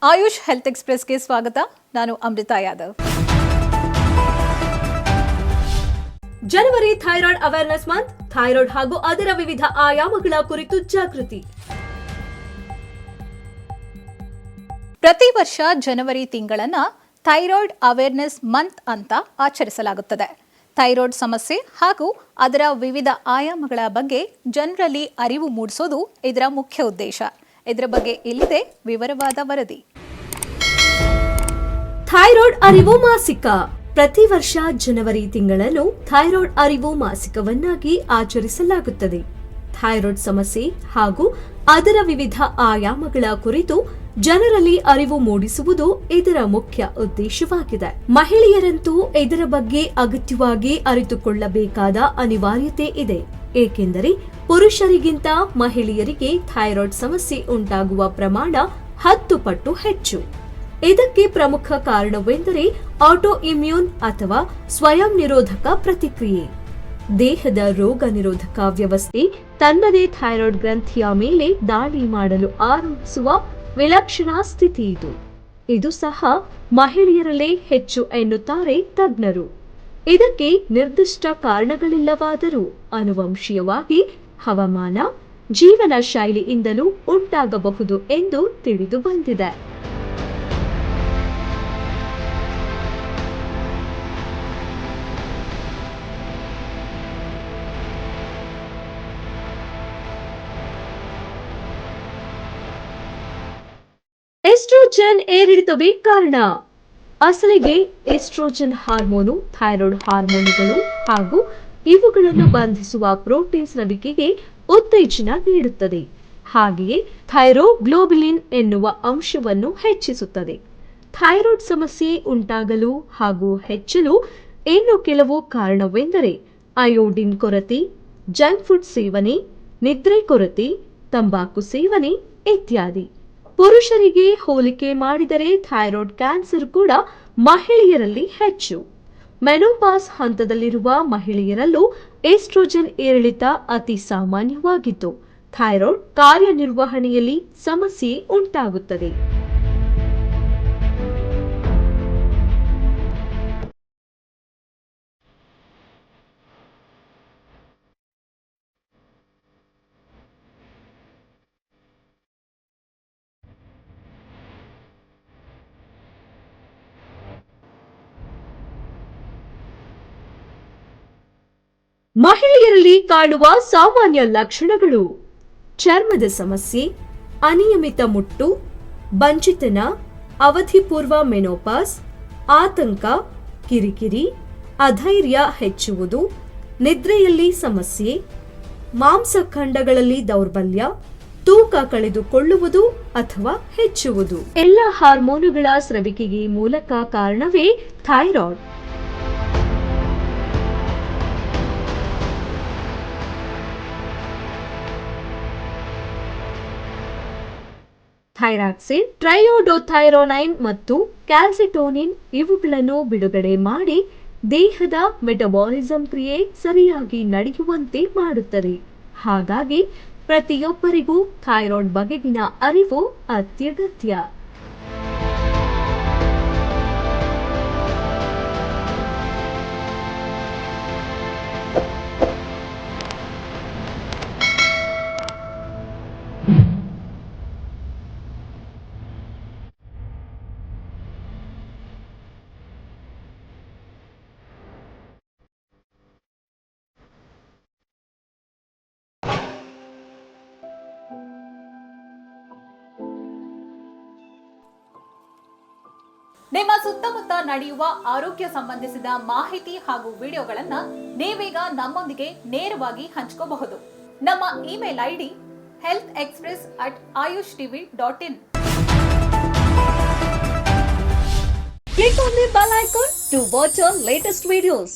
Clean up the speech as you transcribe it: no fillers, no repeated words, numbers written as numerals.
AYUSH health ಎಕ್ಸ್‌ಪ್ರೆಸ್‌ಗೆ ಸ್ವಾಗತ. ನಾನು ಅಮೃತಾ ಯಾದವ್. ಜನವರಿ thyroid awareness month. Thyroid ಹಾಗೂ ಅದರ ವಿವಿಧ ಆಯಾಮಗಳ ಕುರಿತು ಜಾಗೃತಿ. ಪ್ರತಿ ವರ್ಷ ಜನವರಿ ತಿಂಗಳನ್ನ ಥೈರಾಯ್ಡ್ ಅವೇರ್ನೆಸ್ ಮಂತ್ ಅಂತ ಆಚರಿಸಲಾಗುತ್ತದೆ. ಥೈರಾಯ್ಡ್ ಸಮಸ್ಯೆ ಹಾಗೂ ಅದರ ವಿವಿಧ ಆಯಾಮಗಳ ಬಗ್ಗೆ ಜನರಲ್ಲಿ ಅರಿವು ಮೂಡಿಸೋದು ಇದರ ಮುಖ್ಯ ಉದ್ದೇಶ. ಇದರ ಬಗ್ಗೆ ಇಲ್ಲಿದೆ ವಿವರವಾದ ವರದಿ. ಥೈರಾಯ್ಡ್ ಅರಿವು ಮಾಸಿಕ. ಪ್ರತಿ ವರ್ಷ ಜನವರಿ ತಿಂಗಳನ್ನು ಥೈರಾಯ್ಡ್ ಅರಿವು ಮಾಸಿಕವನ್ನಾಗಿ ಆಚರಿಸಲಾಗುತ್ತದೆ. ಥೈರಾಯ್ಡ್ ಸಮಸ್ಯೆ ಹಾಗೂ ಅದರ ವಿವಿಧ ಆಯಾಮಗಳ ಕುರಿತು ಜನರಲ್ಲಿ ಅರಿವು ಮೂಡಿಸುವುದು ಇದರ ಮುಖ್ಯ ಉದ್ದೇಶವಾಗಿದೆ. ಮಹಿಳೆಯರಂತೂ ಇದರ ಬಗ್ಗೆ ಅಗತ್ಯವಾಗಿ ಅರಿತುಕೊಳ್ಳಬೇಕಾದ ಅನಿವಾರ್ಯತೆ ಇದೆ. ಏಕೆಂದರೆ ಪುರುಷರಿಗಿಂತ ಮಹಿಳೆಯರಿಗೆ ಥೈರಾಯ್ಡ್ ಸಮಸ್ಯೆ ಉಂಟಾಗುವ ಪ್ರಮಾಣ 10 ಪಟ್ಟು ಹೆಚ್ಚು. ಇದಕ್ಕೆ ಪ್ರಮುಖ ಕಾರಣವೆಂದರೆ ಆಟೋ ಇಮ್ಯೂನ್ ಅಥವಾ ಸ್ವಯಂ ನಿರೋಧಕ ಪ್ರತಿಕ್ರಿಯೆ. ದೇಹದ ರೋಗ ನಿರೋಧಕ ವ್ಯವಸ್ಥೆ ತನ್ನದೇ ಥೈರಾಯ್ಡ್ ಗ್ರಂಥಿಯ ಮೇಲೆ ದಾಳಿ ಮಾಡಲು ಆರಂಭಿಸುವ ವಿಲಕ್ಷಣ ಸ್ಥಿತಿ ಇದು ಸಹ ಮಹಿಳೆಯರಲ್ಲೇ ಹೆಚ್ಚು ಎನ್ನುತ್ತಾರೆ ತಜ್ಞರು. ಇದಕ್ಕೆ ನಿರ್ದಿಷ್ಟ ಕಾರಣಗಳಿಲ್ಲವಾದರೂ ಆನುವಂಶೀಯವಾಗಿ, ಹವಾಮಾನ, ಜೀವನ ಶೈಲಿಯಿಂದಲೂ ಉಂಟಾಗಬಹುದು ಎಂದು ತಿಳಿದು ಬಂದಿದೆ. ಎಸ್ಟ್ರೋಜನ್ ಏರಿಳಿತವೇ ಕಾರಣ. ಅಸಲಿಗೆ ಎಸ್ಟ್ರೋಜನ್ ಹಾರ್ಮೋನು ಥೈರಾಯ್ಡ್ ಹಾರ್ಮೋನುಗಳು ಹಾಗೂ ಇವುಗಳನ್ನು ಬಂಧಿಸುವ ಪ್ರೋಟೀನ್ ಸ್ರವಿಕೆಗೆ ಉತ್ತೇಜನ ನೀಡುತ್ತದೆ. ಹಾಗೆಯೇ ಥೈರೋಗ್ಲೋಬಿಲಿನ್ ಎನ್ನುವ ಅಂಶವನ್ನು ಹೆಚ್ಚಿಸುತ್ತದೆ. ಥೈರಾಯ್ಡ್ ಸಮಸ್ಯೆ ಉಂಟಾಗಲು ಹಾಗೂ ಹೆಚ್ಚಲು ಇನ್ನು ಕೆಲವು ಕಾರಣವೆಂದರೆ ಅಯೋಡಿನ್ ಕೊರತೆ, ಜಂಕ್ ಫುಡ್ ಸೇವನೆ, ನಿದ್ರೆ ಕೊರತೆ, ತಂಬಾಕು ಸೇವನೆ ಇತ್ಯಾದಿ. ಪುರುಷರಿಗೆ ಹೋಲಿಕೆ ಮಾಡಿದರೆ ಥೈರಾಯ್ಡ್ ಕ್ಯಾನ್ಸರ್ ಕೂಡ ಮಹಿಳೆಯರಲ್ಲಿ ಹೆಚ್ಚು. ಮೆನೋಪಾಸ್ ಹಂತದಲ್ಲಿರುವ ಮಹಿಳೆಯರಲ್ಲೂ ಎಸ್ಟ್ರೋಜನ್ ಏರಿಳಿತ ಅತಿ ಸಾಮಾನ್ಯವಾಗಿದ್ದು ಥೈರಾಯ್ಡ್ ಕಾರ್ಯನಿರ್ವಹಣೆಯಲ್ಲಿ ಸಮಸ್ಯೆ ಉಂಟಾಗುತ್ತದೆ. ಮಹಿಳೆಯರಲ್ಲಿ ಕಾಣುವ ಸಾಮಾನ್ಯ ಲಕ್ಷಣಗಳು: ಚರ್ಮದ ಸಮಸ್ಯೆ, ಅನಿಯಮಿತ ಮುಟ್ಟು, ಬಂಚಿತನ, ಅವಧಿಪೂರ್ವ ಮೆನೋಪಾಸ್, ಆತಂಕ, ಕಿರಿಕಿರಿ, ಅಧೈರ್ಯ ಹೆಚ್ಚುವುದು, ನಿದ್ರೆಯಲ್ಲಿ ಸಮಸ್ಯೆ, ಮಾಂಸಖಂಡಗಳಲ್ಲಿ ದೌರ್ಬಲ್ಯ, ತೂಕ ಕಳೆದುಕೊಳ್ಳುವುದು ಅಥವಾ ಹೆಚ್ಚುವುದು. ಎಲ್ಲ ಹಾರ್ಮೋನುಗಳ ಸ್ರವಿಕೆಗೆ ಮೂಲಕ ಕಾರಣವೇ ಥೈರಾಯ್ಡ್. ಥೈರಾಕ್ಸಿನ್, ಟ್ರಯೋಡೋಥೈರೋನೈನ್ ಮತ್ತು ಕ್ಯಾಲ್ಸಿಟೋನಿನ್ ಇವುಗಳನ್ನು ಬಿಡುಗಡೆ ಮಾಡಿ ದೇಹದ ಮೆಟಬಾಲಿಸಂ ಕ್ರಿಯೆ ಸರಿಯಾಗಿ ನಡೆಯುವಂತೆ ಮಾಡುತ್ತದೆ. ಹಾಗಾಗಿ ಪ್ರತಿಯೊಬ್ಬರಿಗೂ ಥೈರಾಯ್ಡ್ ಬಗೆಗಿನ ಅರಿವು ಅತ್ಯಗತ್ಯ. ನಿಮ್ಮ ಸುತ್ತಮುತ್ತ ನಡೆಯುವ ಆರೋಗ್ಯ ಸಂಬಂಧಿಸಿದ ಮಾಹಿತಿ ಹಾಗೂ ವಿಡಿಯೋಗಳನ್ನ ನೀವೀಗ ನಮ್ಮೊಂದಿಗೆ ನೇರವಾಗಿ ಹಂಚಿಕೊಳ್ಳಬಹುದು. ನಮ್ಮ email ID healthexpress@ayushtv.in. Click on the bell icon to watch our latest videos.